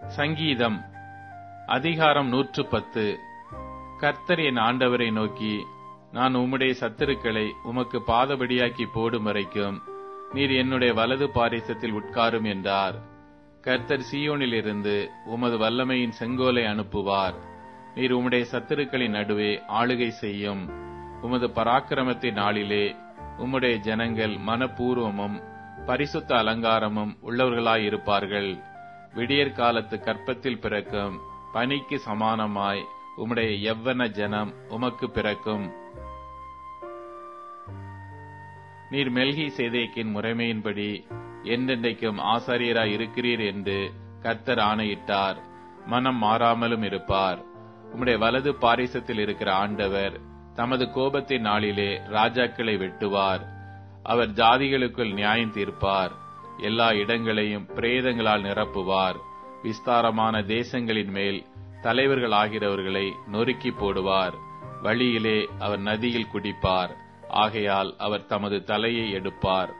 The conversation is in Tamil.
சங்கீதம் அதிகாரம் 110. கர்த்தர் என் ஆண்டவரை நோக்கி, நான் உம்முடைய சத்துருக்களை உமக்கு பாதபடியாக்கி போடும் வரைக்கும் நீர் என்னுடைய வலது பாரிசத்தில் உட்காரும் என்றார். கர்த்தர் சீயோனிலிருந்து உமது வல்லமையின் செங்கோலை அனுப்புவார். நீர் உம்முடைய சத்துருக்களின் நடுவே ஆளுகை செய்யும். உமது பராக்கிரமத்தின் நாளிலே உம்முடைய ஜனங்கள் மனப்பூர்வமும் பரிசுத்த அலங்காரமும் உள்ளவர்களாயிருப்பார்கள். விடியற் காலத்து கற்பத்தில் பிறக்கும் பனிக்கு சமானமாய் உம்முடைய யவ்வன ஜனம் உமக்கு பிறக்கும். நீர் மெல்கிசேதேக்கின் முறைமையின்படி என்றென்றைக்கும் ஆசாரியராய் இருக்கிறீர் என்று கர்த்தர் ஆணையிட்டார். மனம் மாறாமலும் இருப்பார். உம்முடைய வலது பாரிசத்தில் இருக்கிற ஆண்டவர் தமது கோபத்தின் நாளிலே ராஜாக்களை வெட்டுவார். அவர் ஜாதிகளுக்குள் நியாயம் தீர்ப்பார். எல்லா இடங்களையும் பிரேதங்களால் நிரப்புவார். விஸ்தாரமான தேசங்களின் மேல் தலைவர்கள் ஆகிறவர்களை நொறுக்கி போடுவார். வழியிலே அவர் நதியில் குடிப்பார். ஆகையால் அவர் தமது தலையை எடுப்பார்.